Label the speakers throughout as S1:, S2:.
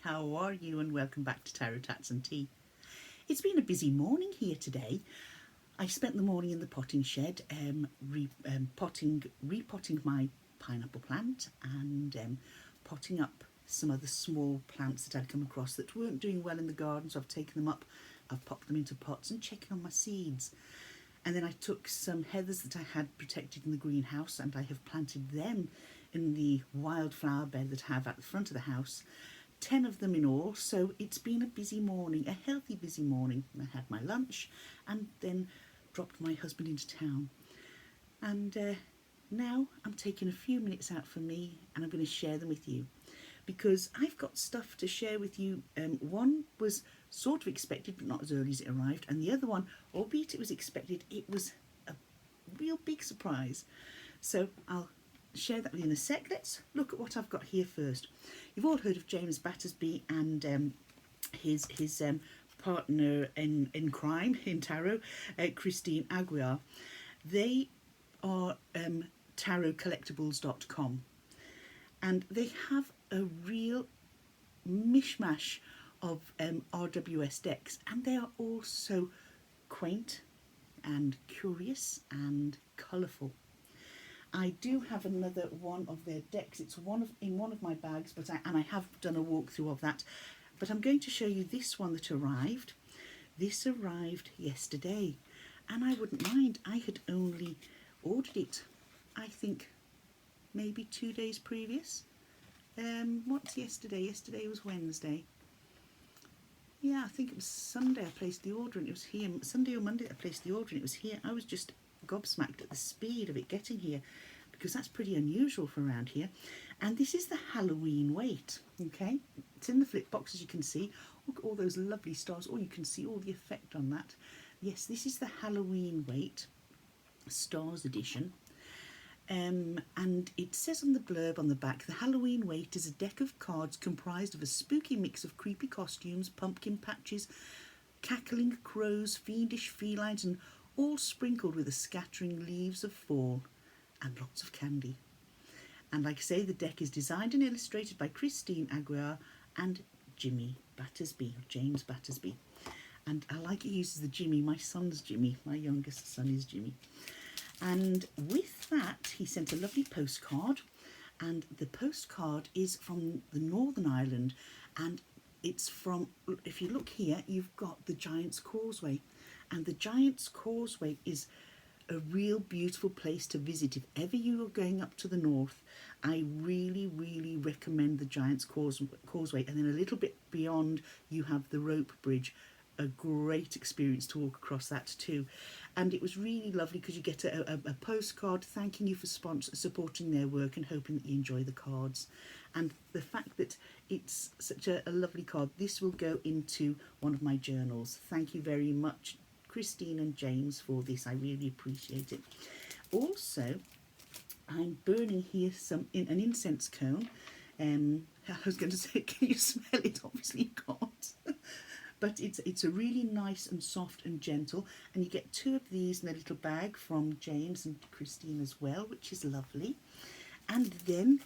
S1: how are you? And welcome back to Tarot Tats and Tea. It's been a busy morning here today. I spent the morning in the potting shed repotting my pineapple plant and potting up some other small plants that I'd come across that weren't doing well in the garden, so I've taken them up, I've popped them into pots and checking on my seeds. And then I took some heathers that I had protected in the greenhouse and I have planted them in the wildflower bed that I have at the front of the house. 10 of them in all, so it's been a busy morning, a healthy busy morning. I had my lunch and then dropped my husband into town. And now I'm taking a few minutes out for me and I'm going to share them with you because I've got stuff to share with you. One was sort of expected but not as early as it arrived, and the other one, albeit it was expected, it was a real big surprise. So I'll share that with you in a sec. Let's look at what I've got here first. You've all heard of James Battersby and his partner in crime in tarot, Christine Aguiar. They are tarotcollectibles.com, and they have a real mishmash of RWS decks, and they are all so quaint and curious and colourful. I do have another one of their decks. It's in one of my bags, but I have done a walkthrough of that. But I'm going to show you this one that arrived. This arrived yesterday, and I wouldn't mind. I had only ordered it, I think, maybe 2 days previous. What's yesterday? Yesterday was Wednesday. Yeah, I think it was Sunday I placed the order and it was here. Sunday or Monday I placed the order and it was here. I was just gobsmacked at the speed of it getting here because that's pretty unusual for around here. And this is the Halloween weight, okay? It's in the flip box, as you can see. Look at all those lovely stars. Oh, you can see all the effect on that. Yes, this is the Halloween weight, Stars edition. And it says on the blurb on the back, the Halloween weight is a deck of cards comprised of a spooky mix of creepy costumes, pumpkin patches, cackling crows, fiendish felines, and all sprinkled with a scattering leaves of fall and lots of candy. And like I say, the deck is designed and illustrated by Christine Aguiar and Jimmy Battersby, James Battersby. And I like it uses the Jimmy. My son's Jimmy. My youngest son is Jimmy. And with that, he sent a lovely postcard, and the postcard is from the Northern Ireland, and it's from, if you look here, you've got the Giant's Causeway, and the Giant's Causeway is a real beautiful place to visit. If ever you are going up to the north, I really, really recommend the Giant's Causeway, and then a little bit beyond you have the Rope Bridge. A great experience to walk across that too. And it was really lovely because you get a postcard thanking you for supporting their work and hoping that you enjoy the cards. And the fact that it's such a lovely card, this will go into one of my journals. Thank you very much, Christine and James, for this. I really appreciate it. Also, I'm burning here an incense cone. I was going to say, can you smell it? Obviously you can't. But it's a really nice and soft and gentle, and you get 2 of these in a little bag from James and Christine as well, which is lovely. And then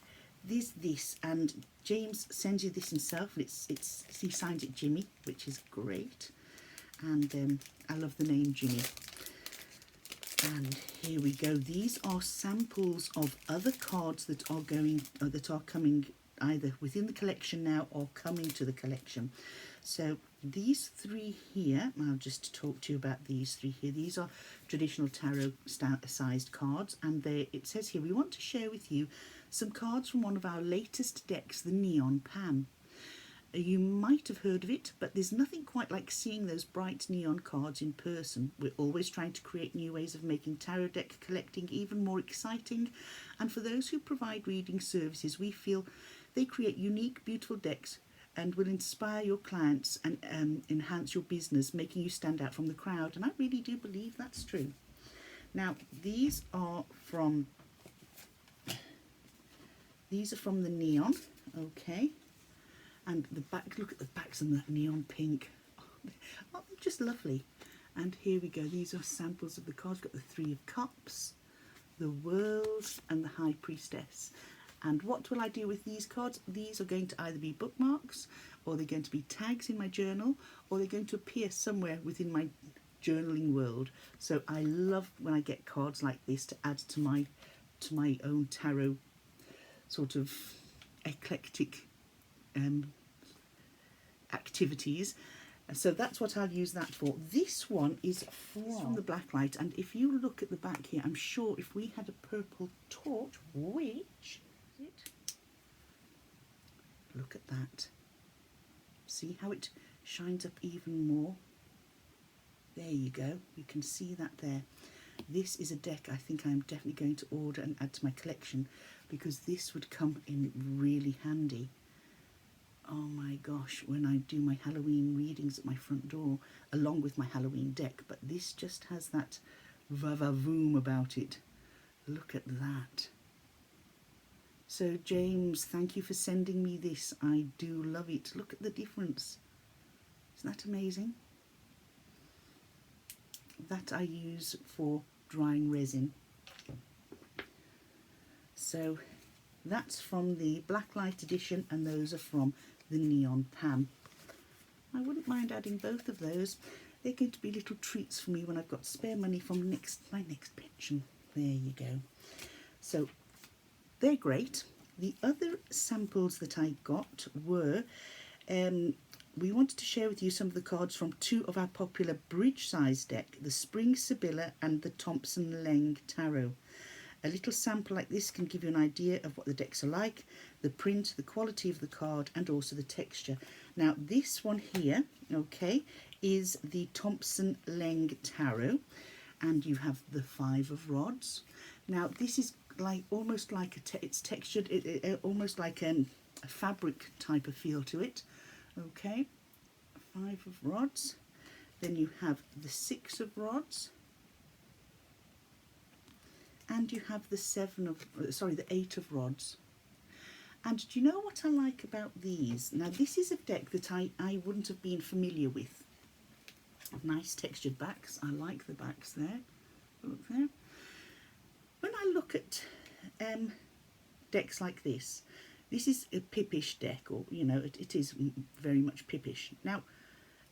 S1: there's this, and James sends you this himself, and he signs it Jimmy, which is great. And I love the name Jimmy. And here we go. These are samples of other cards that are coming either within the collection now or coming to the collection. So these 3 here, I'll just talk to you about these 3 here. These are traditional tarot sized cards, and it says here, we want to share with you some cards from one of our latest decks, the Neon Pan. You might have heard of it, but there's nothing quite like seeing those bright neon cards in person. We're always trying to create new ways of making tarot deck collecting even more exciting, and for those who provide reading services, we feel they create unique, beautiful decks and will inspire your clients and enhance your business, making you stand out from the crowd. And I really do believe that's true. Now, these are from the Neon, okay. And the back, look at the backs and the neon pink. Oh, they're just lovely. And here we go. These are samples of the cards. Got the 3 of Cups, the World, and the High Priestess. And what will I do with these cards? These are going to either be bookmarks or they're going to be tags in my journal, or they're going to appear somewhere within my journaling world. So I love when I get cards like this to add to my own tarot sort of eclectic activities. So that's what I'll use that for. This one is from the Blacklight, and if you look at the back here, I'm sure if we had a purple torch, which is it? Look at that. See how it shines up even more? There you go. You can see that there. This is a deck I think I'm definitely going to order and add to my collection, because this would come in really handy. Oh my gosh, when I do my Halloween readings at my front door, along with my Halloween deck, but this just has that va-va-voom about it. Look at that. So James, thank you for sending me this. I do love it. Look at the difference. Isn't that amazing? That I use for drying resin. So that's from the Blacklight edition, and those are from the Neon Pan. I wouldn't mind adding both of those. They're going to be little treats for me when I've got spare money from my next pension. There you go. So they're great. The other samples that I got were, we wanted to share with you some of the cards from two of our popular bridge size deck, the Spring Sibylla and the Thompson Leng Tarot. A little sample like this can give you an idea of what the decks are like, the print, the quality of the card, and also the texture. Now this one here, okay, is the Thompson Leng Tarot, and you have the 5 of rods. Now this is like almost like it's textured, almost like a fabric type of feel to it. Okay, 5 of rods. Then you have the 6 of rods. And you have the 8 of rods. And do you know what I like about these? Now this is a deck that I wouldn't have been familiar with. Nice textured backs. I like the backs there. Look there. When I look at decks like this is a Pippish deck, or you know, it is very much Pippish. Now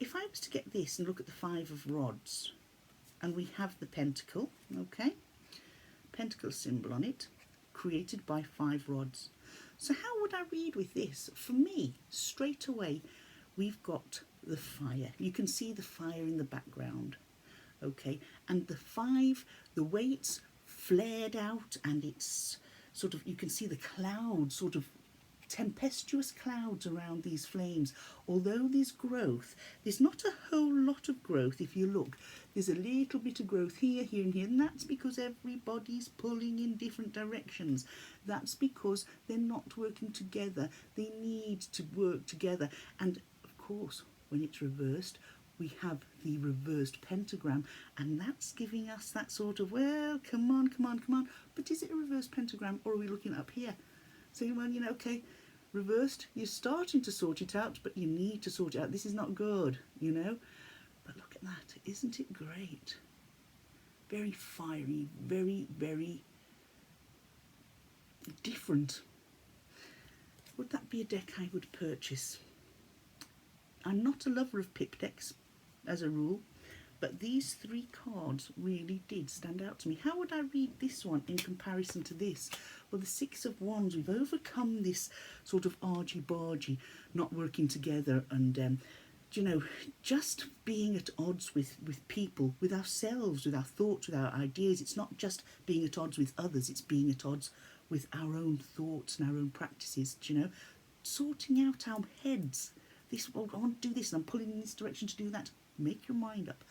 S1: if I was to get this and look at the 5 of rods, and we have the pentacle, okay, pentacle symbol on it, created by 5 rods. So how would I read with this? For me, straight away, we've got the fire. You can see the fire in the background, okay, and the 5, the way it's flared out, and it's sort of, you can see the clouds, sort of tempestuous clouds around these flames. Although there's growth, there's not a whole lot of growth. If you look, there's a little bit of growth here, here and here, and that's because everybody's pulling in different directions. That's because they're not working together. They need to work together. And of course, when it's reversed, we have the reversed pentagram, and that's giving us that sort of, well, come on, come on, come on. But is it a reversed pentagram, or are we looking up here? So, well, you know, okay, reversed, you're starting to sort it out, but you need to sort it out. This is not good, you know. But look at that. Isn't it great? Very fiery, very, very different. Would that be a deck I would purchase? I'm not a lover of pip decks, as a rule, but these 3 cards really did stand out to me. How would I read this one in comparison to this? Well, the 6 of Wands, we've overcome this sort of argy-bargy, not working together, and you know, just being at odds with people, with ourselves, with our thoughts, with our ideas. It's not just being at odds with others, it's being at odds with our own thoughts and our own practices, you know, sorting out our heads. This, oh, I want to do this, and I'm pulling in this direction to do that. Make your mind up.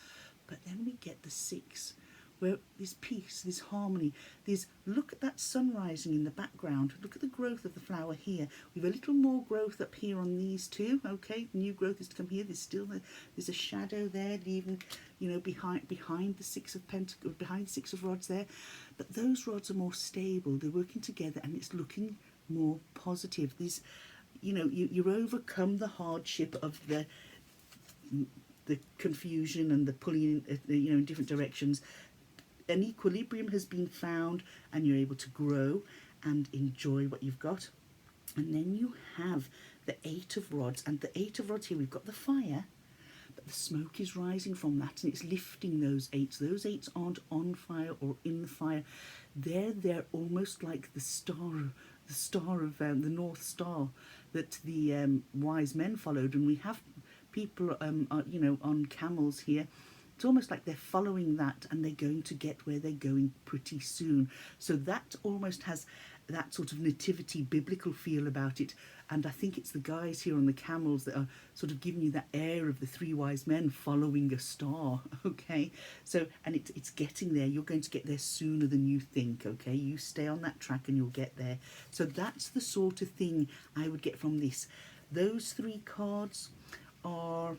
S1: But then we get the 6, where there's peace, there's harmony, there's, look at that sun rising in the background, look at the growth of the flower here. We've a little more growth up here on these 2, okay, new growth is to come here. There's still there's a shadow there, leaving, you know, behind the 6 of pentacles, behind the 6 of rods there. But those rods are more stable, they're working together, and it's looking more positive. There's, you know, you overcome the hardship of the confusion and the pulling in, you know, in different directions. An equilibrium has been found, and you're able to grow and enjoy what you've got. And then you have the 8 of rods, and the 8 of rods here, we've got the fire, but the smoke is rising from that and it's lifting those 8s. Those 8s aren't on fire or in the fire. They're almost like the star of the North Star that the wise men followed. And we have people, you know, on camels here. It's almost like they're following that and they're going to get where they're going pretty soon. So that almost has that sort of nativity biblical feel about it. And I think it's the guys here on the camels that are sort of giving you that air of the 3 wise men following a star. Okay, so, and it's getting there. You're going to get there sooner than you think. Okay, you stay on that track and you'll get there. So that's the sort of thing I would get from this. Those 3 cards are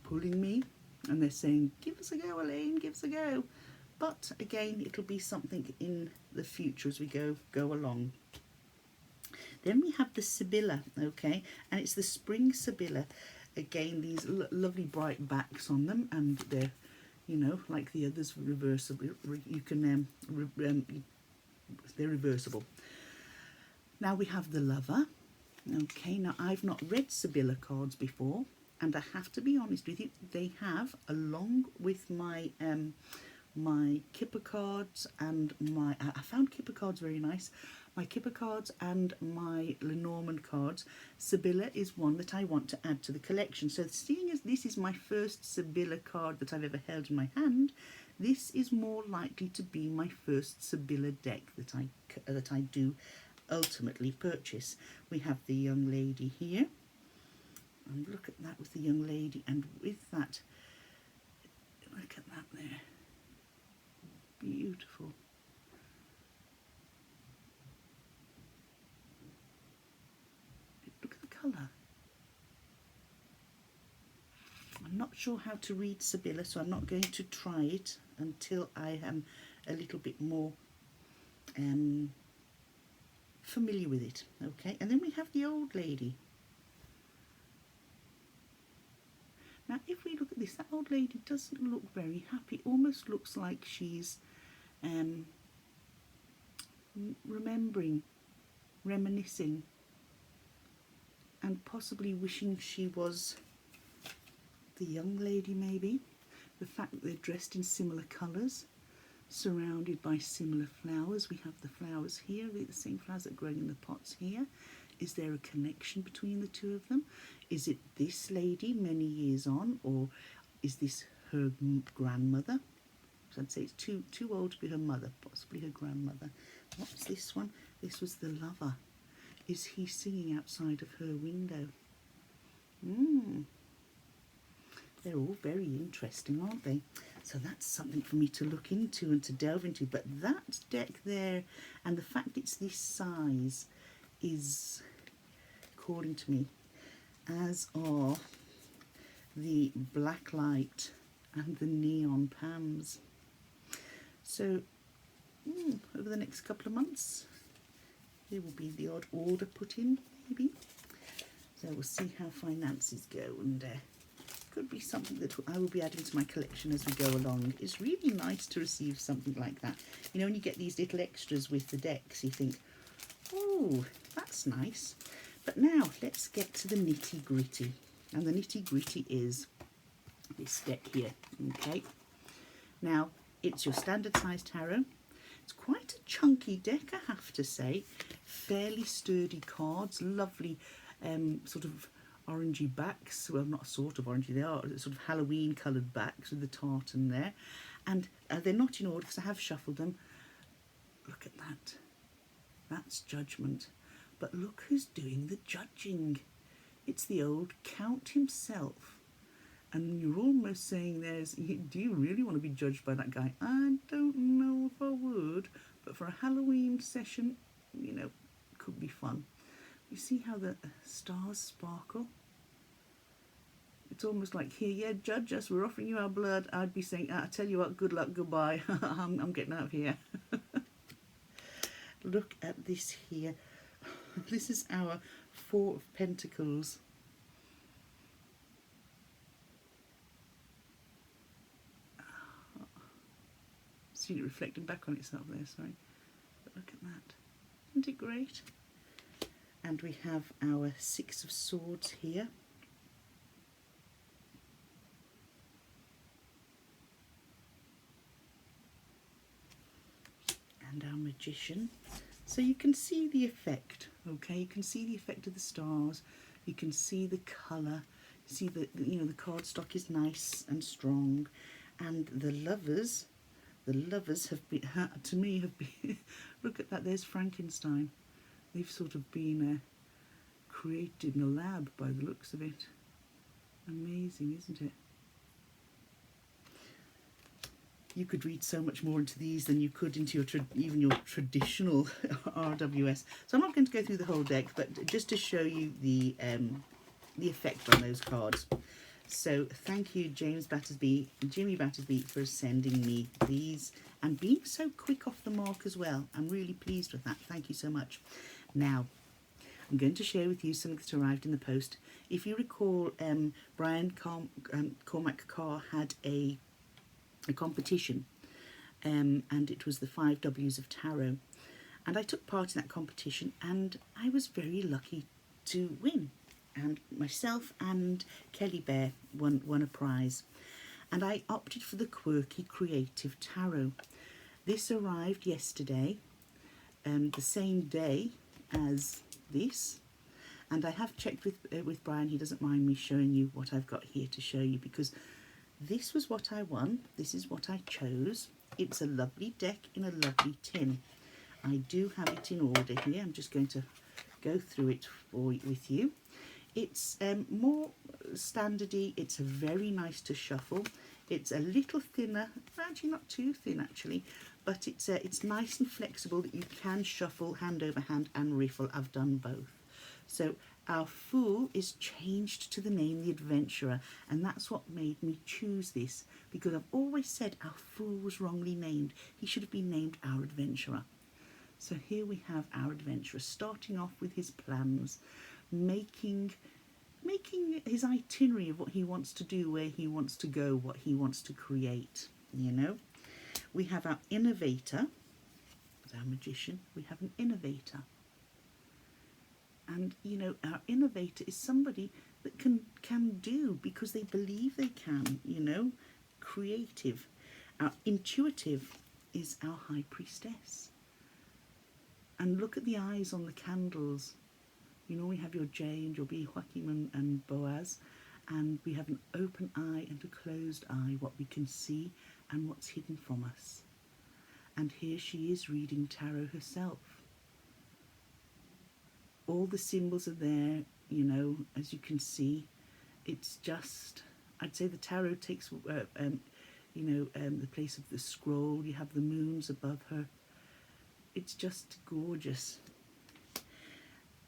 S1: pulling me and they're saying, give us a go, Elaine, give us a go. But again, it'll be something in the future as we go along. Then we have the Sibylla, okay, and it's the Spring Sibylla. Again, these lovely bright backs on them, and they're, you know, like the others, reversible. You can they're reversible. Now we have the Lover. Okay, now I've not read Sibylla cards before, and I have to be honest with you, they have, along with my my Kipper cards and my, I found Kipper cards very nice, my Kipper cards and my Lenormand cards, Sibylla is one that I want to add to the collection. So seeing as this is my first Sibylla card that I've ever held in my hand, this is more likely to be my first Sibylla deck that I do ultimately purchase. We have the young lady here, and look at that with the young lady, and with that, look at that there, beautiful. Look at the colour. I'm not sure how to read Sibylla, so I'm not going to try it until I am a little bit more familiar with it. Okay, and then we have the old lady. Now if we look at this, that old lady doesn't look very happy. It almost looks like she's remembering, reminiscing, and possibly wishing she was the young lady maybe. The fact that they're dressed in similar colours, surrounded by similar flowers. We have the flowers here, the same flowers that are growing in the pots here. Is there a connection between the two of them? Is it this lady many years on, or is this her grandmother? So I'd say it's too old to be her mother, possibly her grandmother. What's this one? This was the Lover. Is he singing outside of her window? They're all very interesting, aren't they? So that's something for me to look into and to delve into. But that deck there, and the fact it's this size, is calling to me, as are the Blacklight and the Neon Pams. So over the next couple of months, there will be the odd order put in, maybe. So we'll see how finances go, and could be something that I will be adding to my collection as we go along. It's really nice to receive something like that. You know, when you get these little extras with the decks, you think, oh, that's nice. But now let's get to the nitty gritty. And the nitty gritty is this deck here, okay? Now, it's your standard size tarot. It's quite a chunky deck, I have to say. Fairly sturdy cards, lovely sort of orangey backs. Well, not sort of orangey, they are sort of Halloween coloured backs with the tartan there. And they're not in order because I have shuffled them. Look at that. That's Judgment. But look who's doing the judging. It's the old Count himself. And you're almost saying do you really want to be judged by that guy? I don't know if I would, but for a Halloween session, you know, could be fun. You see how the stars sparkle? It's almost like, here, yeah, judge us, we're offering you our blood. I'd be saying, I tell you what, good luck, goodbye. I'm getting out of here. Look at this here. This is our Four of Pentacles. See it reflecting back on itself there, sorry. But look at that. Isn't it great? And we have our Six of Swords here. And our Magician. So you can see the effect, okay? You can see the effect of the stars. You can see the colour. You see that, you know, the cardstock is nice and strong. And the lovers have been, to me, have been, look at that, there's Frankenstein. They've sort of been created in a lab by the looks of it. Amazing, isn't it? You could read so much more into these than you could into your even your traditional RWS. So I'm not going to go through the whole deck, but just to show you the effect on those cards. So thank you, Jimmy Battersby, for sending me these and being so quick off the mark as well. I'm really pleased with that. Thank you so much. Now, I'm going to share with you something that arrived in the post. If you recall, Brian Cormac Carr had a competition, and it was the 5 W's of Tarot. And I took part in that competition, and I was very lucky to win. And myself and Kelly Bear won a prize. And I opted for the Quirky Creative Tarot. This arrived yesterday, the same day as this. And I have checked with Brian. He doesn't mind me showing you what I've got here to show you, because this was what I won. This is what I chose. It's a lovely deck in a lovely tin. I do have it in order here. I'm just going to go through it with you. It's more standardy. It's very nice to shuffle. It's a little thinner, actually not too thin actually, but it's nice and flexible that you can shuffle hand over hand and riffle. I've done both. So our Fool is changed to the name The Adventurer, and that's what made me choose this, because I've always said our Fool was wrongly named. He should have been named Our Adventurer. So here we have our adventurer starting off with his plans, making his itinerary of what he wants to do, where he wants to go, what he wants to create, you know. We have our innovator, our magician. We have an innovator. And, you know, our innovator is somebody that can do because they believe they can, you know. Creative. Our intuitive is our high priestess. And look at the eyes on the candles. You know, we have your J and your B, Joachim and Boaz. And we have an open eye and a closed eye, what we can see and what's hidden from us. And here she is reading tarot herself. All the symbols are there, you know, as you can see. It's just, I'd say the tarot takes, you know, the place of the scroll. You have the moons above her. It's just gorgeous.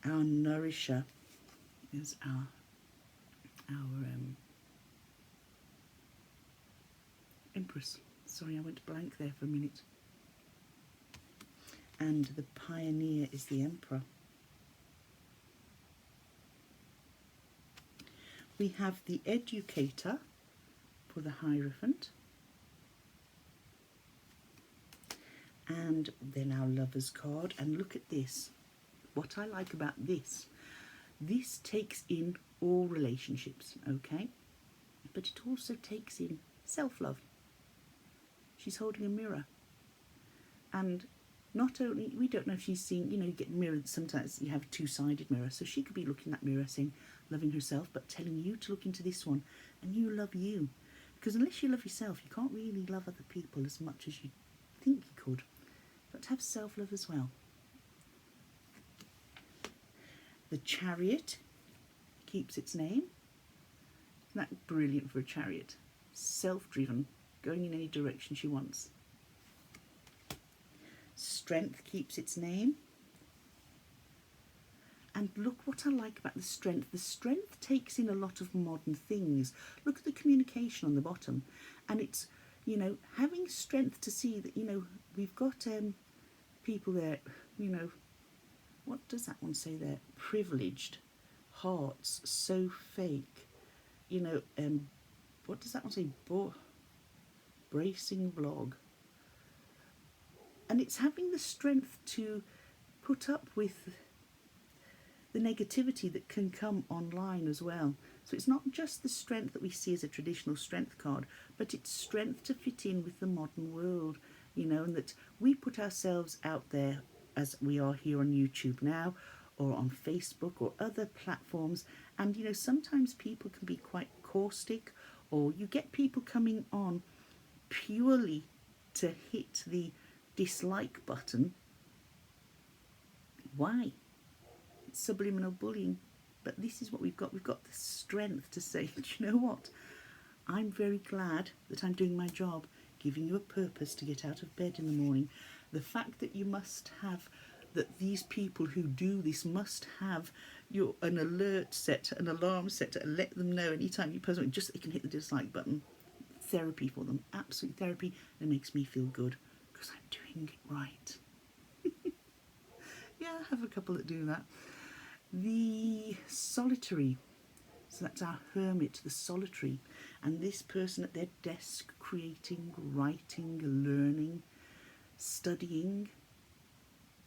S1: Our nourisher is our Empress. Sorry, I went blank there for a minute. And the pioneer is the Emperor. We have the educator for the Hierophant. And then our Lovers card. And look at this. What I like about this takes in all relationships, okay? But it also takes in self-love. She's holding a mirror. And not only, we don't know if she's seeing, you know, you get mirrored, sometimes you have a two-sided mirror, so she could be looking in that mirror saying, loving herself, but telling you to look into this one, and you love you. Because unless you love yourself, you can't really love other people as much as you think you could. You've got to have self-love as well. The Chariot keeps its name. Isn't that brilliant for a chariot? Self-driven, going in any direction she wants. Strength keeps its name. And look what I like about the Strength. The Strength takes in a lot of modern things. Look at the communication on the bottom. And it's, you know, having strength to see that, you know, we've got people there, you know, what does that one say there? Privileged, hearts, so fake. You know, what does that one say? Bracing vlog. And it's having the strength to put up with the negativity that can come online as well. So it's not just the strength that we see as a traditional strength card, but it's strength to fit in with the modern world, you know, and that we put ourselves out there as we are here on YouTube now, or on Facebook or other platforms. And, you know, sometimes people can be quite caustic, or you get people coming on purely to hit the dislike button. Why? It's subliminal bullying. But this is what we've got. We've got the strength to say, do you know what? I'm very glad that I'm doing my job, giving you a purpose to get out of bed in the morning. The fact that you must have, that these people who do this must have an alert set, an alarm set to let them know anytime you post something, just so they can hit the dislike button. Therapy for them, absolute therapy. And it makes me feel good because I'm doing it right. Yeah, I have a couple that do that. The solitary, so that's our hermit, the solitary, and this person at their desk creating, writing, learning, studying,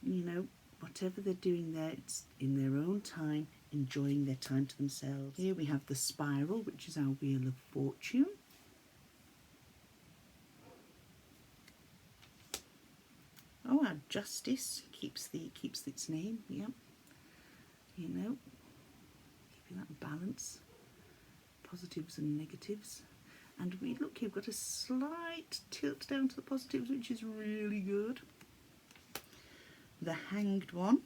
S1: you know, whatever they're doing there, it's in their own time, enjoying their time to themselves. Here we have the spiral, which is our wheel of fortune. Oh, our justice keeps its name, yeah. You know, keeping that balance, positives and negatives. And we look here, we've got a slight tilt down to the positives, which is really good. The Hanged One.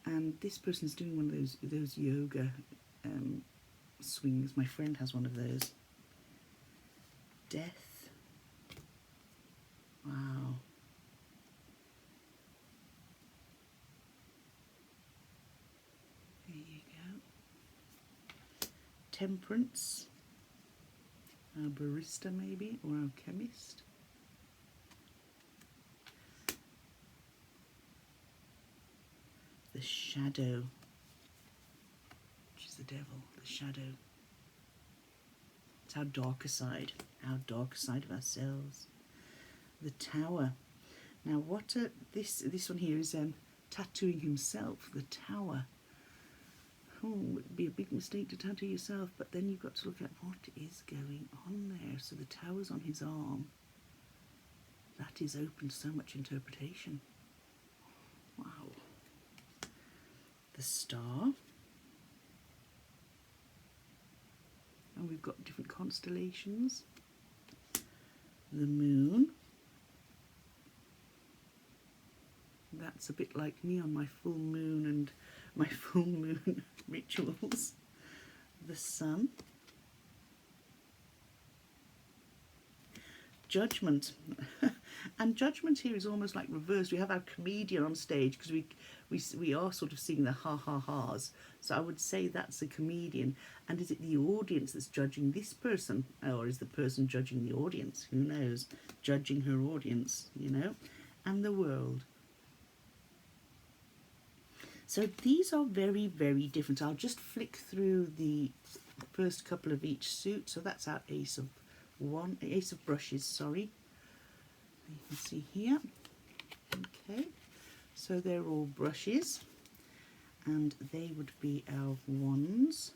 S1: And this person's doing one of those yoga swings. My friend has one of those. Death. Wow. There you go. Temperance. Our barista maybe, or our chemist. The Shadow, which is the devil, the shadow. It's our darker side of ourselves. The Tower. Now this one here is tattooing himself, the Tower. Oh, it would be a big mistake to tattoo yourself, but then you've got to look at what is going on there. So the Tower's on his arm. That is open to so much interpretation. Wow. The Star. And we've got different constellations. The Moon. That's a bit like me on my full moon and my full moon rituals. The Sun. Judgment. And judgment here is almost like reversed. We have our comedian on stage because we are sort of seeing the ha-ha-has. So I would say that's a comedian. And is it the audience that's judging this person? Or is the person judging the audience? Who knows? Judging her audience, you know? And the World. So these are very, very different. I'll just flick through the first couple of each suit. So that's our Ace of brushes, sorry. You can see here. Okay, so they're all brushes, and they would be our wands.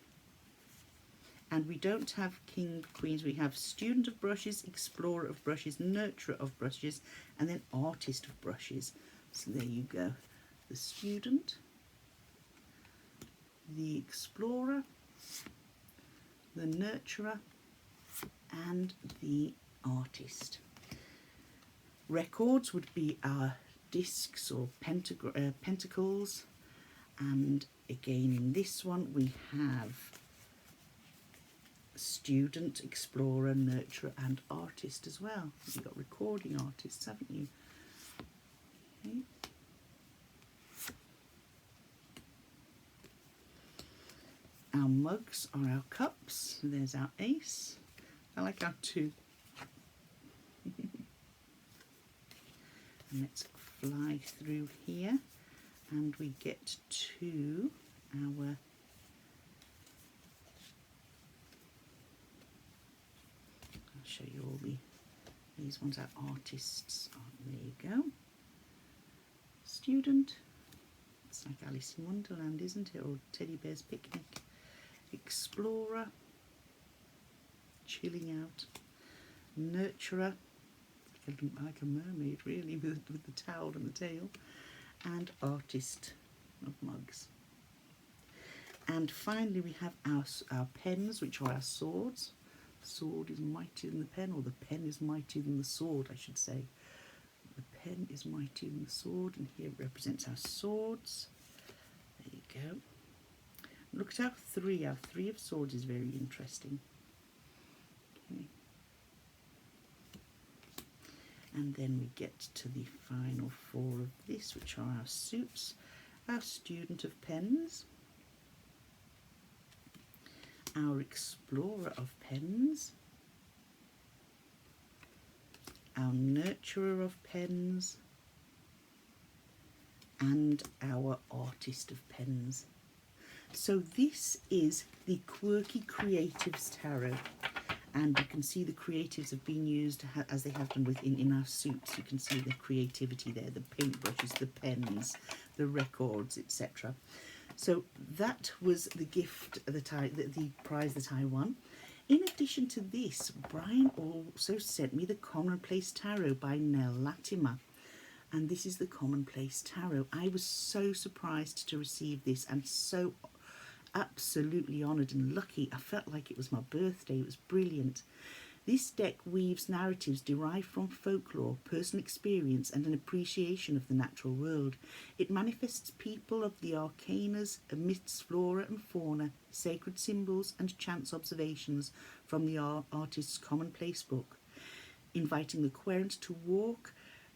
S1: And we don't have king, queens. We have student of brushes, explorer of brushes, nurturer of brushes, and then artist of brushes. So there you go. The student, the explorer, the nurturer, and the artist. Records would be our discs or pentacles, and again in this one we have student, explorer, nurturer, and artist as well. You've got recording artists, haven't you? Okay. Our mugs are our cups. So there's our ace. I like our two. And let's fly through here, and we get to our I'll show you all these ones are artists. Oh, there you go. Student, Alice in Wonderland, isn't it? Or Teddy Bear's Picnic. Explorer, chilling out. Nurturer, like a mermaid really, with the towel and the tail. And artist of mugs. And finally we have our pens, which are our swords. The sword is mightier than the pen, or the pen is mightier than the sword, I should say. The pen is mightier than the sword, and here it represents our swords. There you go. Look at our three. Our three of swords is very interesting. Okay. And then we get to the final four of this, which are our suits. Our student of pens. Our explorer of pens. Our nurturer of pens. And our artist of pens. So this is the Quirky Creatives Tarot, and you can see the creatives have been used as they have done in our suits. You can see the creativity there, the paintbrushes, the pens, the records, etc. So that was the gift, the prize that I won. In addition to this, Brian also sent me the Commonplace Tarot by Nell Latimer. And this is the Commonplace Tarot. I was so surprised to receive this and so absolutely honoured and lucky. I felt like it was my birthday. It was brilliant. This deck weaves narratives derived from folklore, personal experience and an appreciation of the natural world. It manifests people of the arcanas amidst flora and fauna, sacred symbols and chance observations from the artist's commonplace book, inviting the querent to walk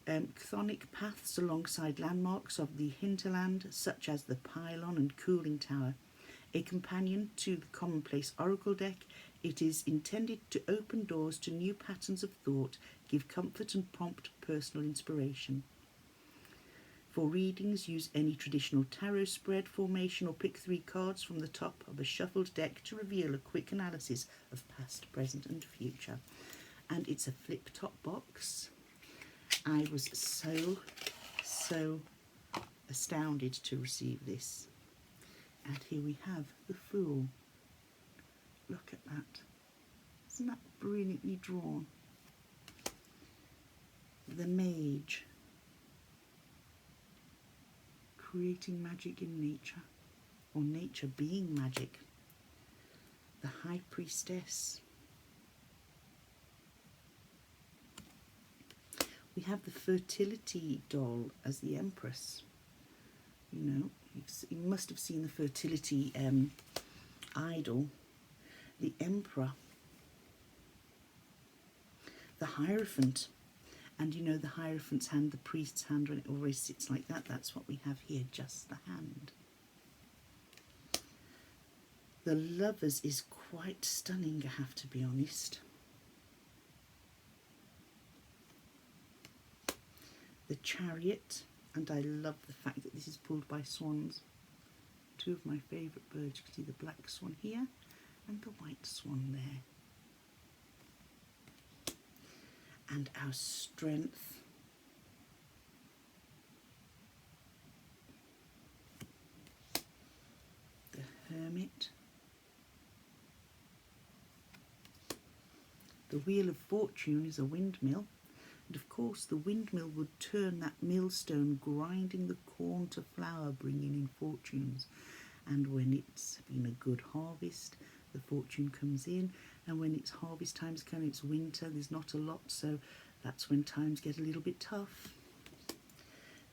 S1: chthonic paths alongside landmarks of the hinterland, such as the Pylon and Cooling Tower. A companion to the Commonplace Oracle deck, it is intended to open doors to new patterns of thought, give comfort and prompt personal inspiration. For readings, use any traditional tarot spread formation or pick 3 cards from the top of a shuffled deck to reveal a quick analysis of past, present and future. And it's a flip top box. I was so astounded to receive this. And here we have the Fool. Look at that. Isn't that brilliantly drawn? The Mage. Creating magic in nature, or nature being magic. The High Priestess. We have the Fertility doll as the Empress. You know, you must have seen the fertility idol. The Emperor. The Hierophant. And you know the Hierophant's hand, the priest's hand, when it always sits like that, that's what we have here, just the hand. The Lovers is quite stunning, I have to be honest. The Chariot, and I love the fact that this is pulled by swans. 2 of my favourite birds. You can see the black swan here and the white swan there. And our Strength. The Hermit. The Wheel of Fortune is a windmill. And of course the windmill would turn that millstone, grinding the corn to flour, bringing in fortunes. And when it's been a good harvest, the fortune comes in. And when it's harvest time's coming, it's winter, there's not a lot, so that's when times get a little bit tough.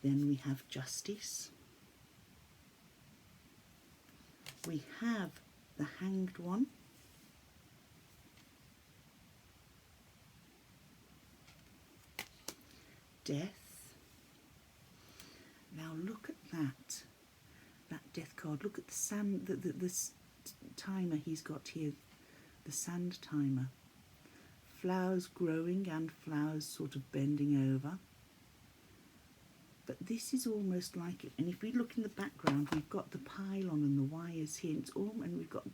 S1: Then we have Justice. We have the Hanged One. Death. Now look at that death card. Look at the sand, the timer he's got here, the sand timer. Flowers growing and flowers sort of bending over. But this is almost like it. And if we look in the background, we've got the pylon and the wires here. And we've got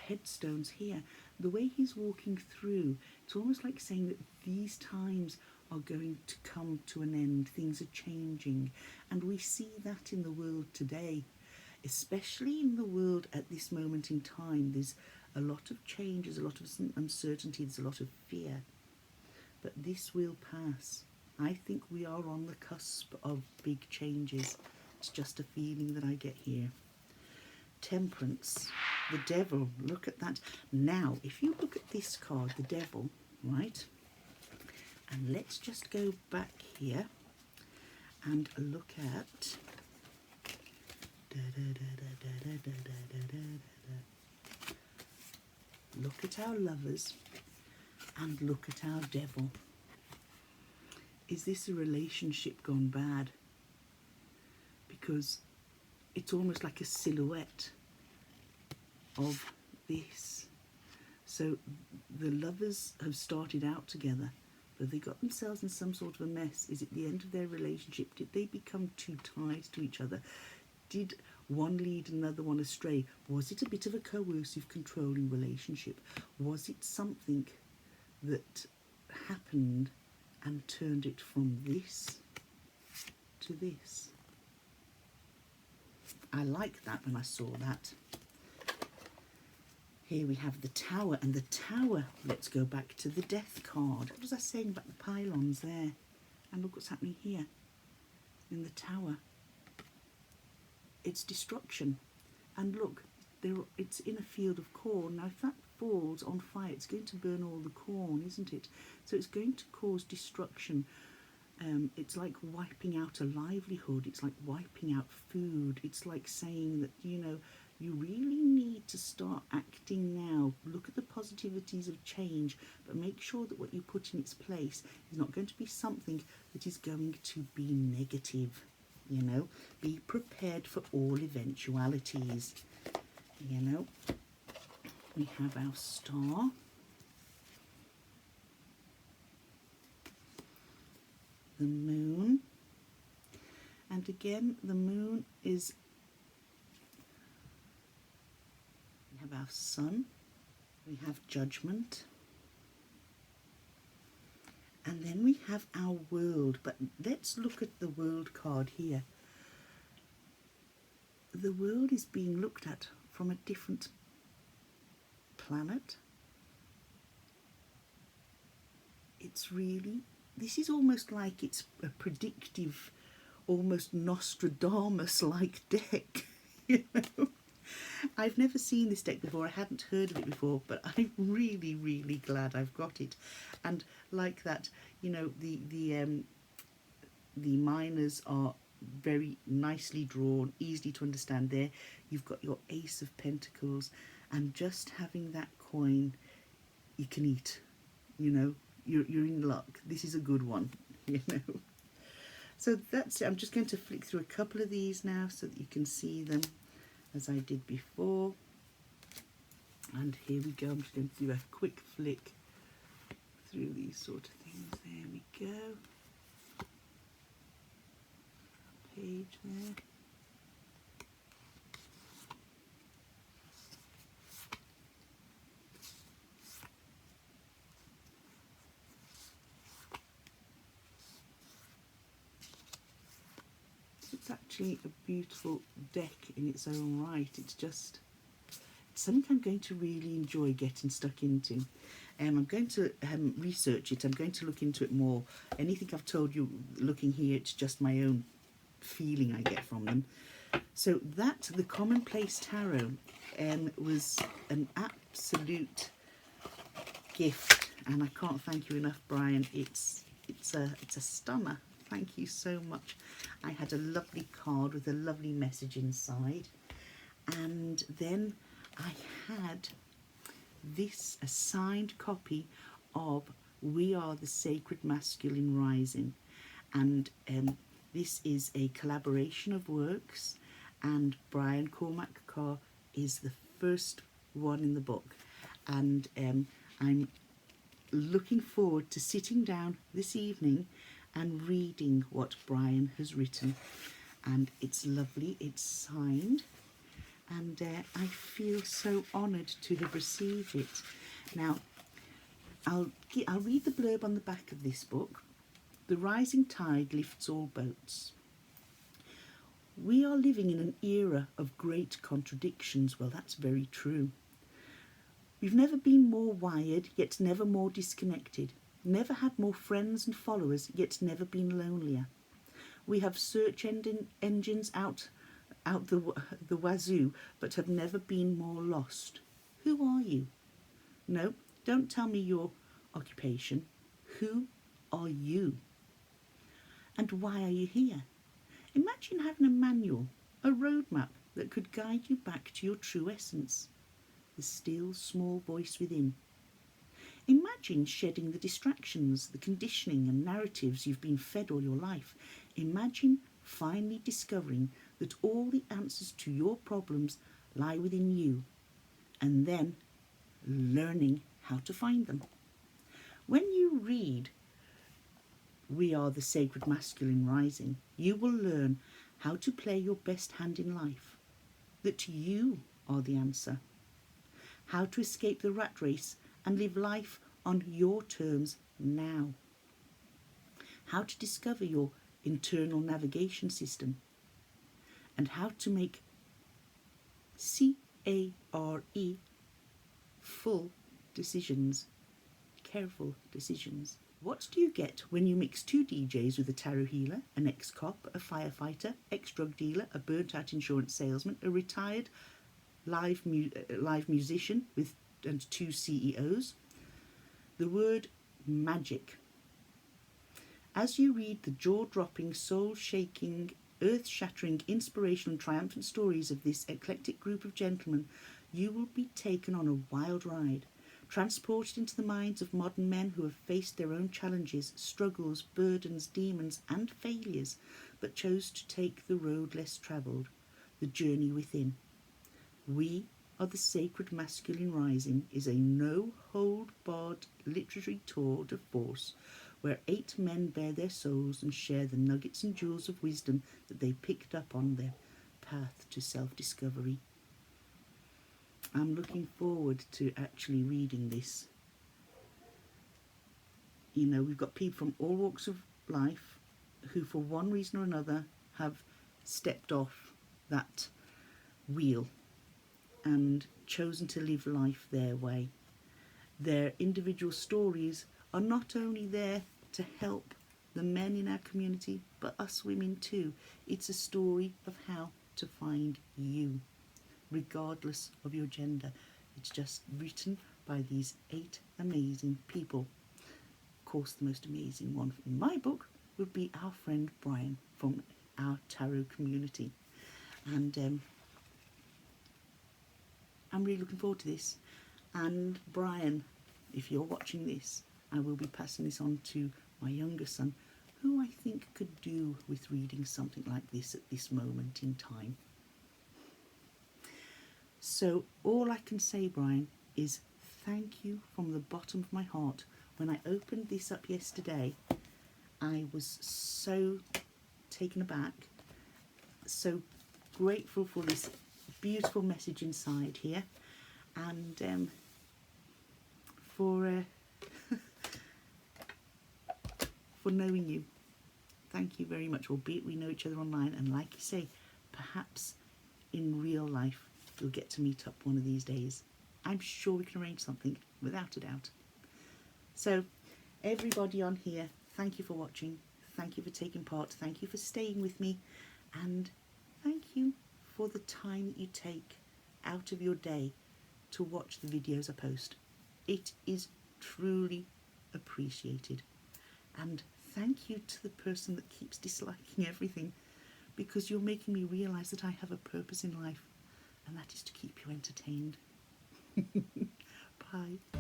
S1: headstones here. The way he's walking through, it's almost like saying that these times are going to come to an end. Things are changing, and we see that in the world today, especially in the world at this moment in time. There's a lot of change, there's a lot of uncertainty, there's a lot of fear, but this will pass. I think we are on the cusp of big changes. It's just a feeling that I get here. Temperance, the devil, look at that. Now, if you look at this card, the devil, right? And let's just go back here and look at look at our lovers and look at our devil. Is this a relationship gone bad? Because it's almost like a silhouette of this. So the lovers have started out together, but they got themselves in some sort of a mess. Is it the end of their relationship? Did they become too tied to each other? Did one lead another one astray? Was it a bit of a coercive, controlling relationship? Was it something that happened and turned it from this to this? I liked that when I saw that. Here we have the Tower, and the Tower, let's go back to the Death card. What was I saying about the pylons there? And look what's happening here in the Tower. It's destruction. And look, it's in a field of corn. Now if that falls on fire, it's going to burn all the corn, isn't it? So it's going to cause destruction. It's like wiping out a livelihood. It's like wiping out food. It's like saying that, you know, you really need to start acting now. Look at the positivities of change, but make sure that what you put in its place is not going to be something that is going to be negative. You know, be prepared for all eventualities. You know, we have our Star. The Moon, and again the Moon is, we have our Sun, we have Judgment, and then we have our World. But let's look at the World card here. The world is being looked at from a different planet. It's really, this is almost like it's a predictive, almost Nostradamus-like deck, you know. I've never seen this deck before, I hadn't heard of it before, but I'm really, really glad I've got it. And like that, you know, the minors are very nicely drawn, easily to understand there. You've got your Ace of Pentacles, and just having that coin, you can eat, you know. You're in luck. This is a good one, you know. So that's it. I'm just going to flick through a couple of these now so that you can see them as I did before. And here we go. I'm just going to do a quick flick through these sort of things. There we go. Page there. It's actually a beautiful deck in its own right. It's something I'm going to really enjoy getting stuck into. I'm going to research it. I'm going to look into it more. Anything I've told you looking here, it's just my own feeling I get from them. So that, the Commonplace Tarot, was an absolute gift, and I can't thank you enough, Brian. It's a stunner. Thank you so much. I had a lovely card with a lovely message inside, and then I had this, a signed copy of We Are the Sacred Masculine Rising, and this is a collaboration of works, and Brian Cormac Carr is the first one in the book, and I'm looking forward to sitting down this evening and reading what Brian has written. And it's lovely, it's signed, and I feel so honoured to have received it. Now, I'll read the blurb on the back of this book, The rising tide lifts all boats. We are living in an era of great contradictions. Well, that's very true. We've never been more wired, yet never more disconnected. Never had more friends and followers, yet never been lonelier. We have search engines out the wazoo, but have never been more lost. Who are you? No, don't tell me your occupation. Who are you? And why are you here? Imagine having a manual, a roadmap that could guide you back to your true essence, the still small voice within. Imagine shedding the distractions, the conditioning and narratives you've been fed all your life. Imagine finally discovering that all the answers to your problems lie within you, and then learning how to find them. When you read We Are the Sacred Masculine Rising, you will learn how to play your best hand in life, that you are the answer, how to escape the rat race and live life on your terms now, how to discover your internal navigation system, and how to make CARE full decisions, careful decisions. What do you get when you mix two DJs with a tarot healer, an ex-cop, a firefighter, ex-drug dealer, a burnt-out insurance salesman, a retired live musician and two CEOs? The word magic. As you read the jaw-dropping, soul-shaking, earth-shattering, inspirational and triumphant stories of this eclectic group of gentlemen, you will be taken on a wild ride, transported into the minds of modern men who have faced their own challenges, struggles, burdens, demons and failures, but chose to take the road less travelled, the journey within. We Are the Sacred Masculine Rising is a no-hold-barred literary tour de force where 8 men bare their souls and share the nuggets and jewels of wisdom that they picked up on their path to self-discovery. I'm looking forward to actually reading this. You know, we've got people from all walks of life who, for one reason or another, have stepped off that wheel and chosen to live life their way. Their individual stories are not only there to help the men in our community, but us women too. It's a story of how to find you, regardless of your gender. It's just written by these 8 amazing people. Of course, the most amazing one in my book would be our friend Brian from our tarot community. And I'm really looking forward to this. And Brian, if you're watching this, I will be passing this on to my younger son, who I think could do with reading something like this at this moment in time. So all I can say, Brian, is thank you from the bottom of my heart. When I opened this up yesterday, I was so taken aback, so grateful for this beautiful message inside here, and for knowing you. Thank you very much, albeit we know each other online, and like you say, perhaps in real life we'll get to meet up one of these days. I'm sure we can arrange something, without a doubt. So everybody on here, thank you for watching, thank you for taking part, thank you for staying with me, and thank you for the time that you take out of your day to watch the videos I post. It is truly appreciated. And thank you to the person that keeps disliking everything, because you're making me realise that I have a purpose in life, and that is to keep you entertained. Bye.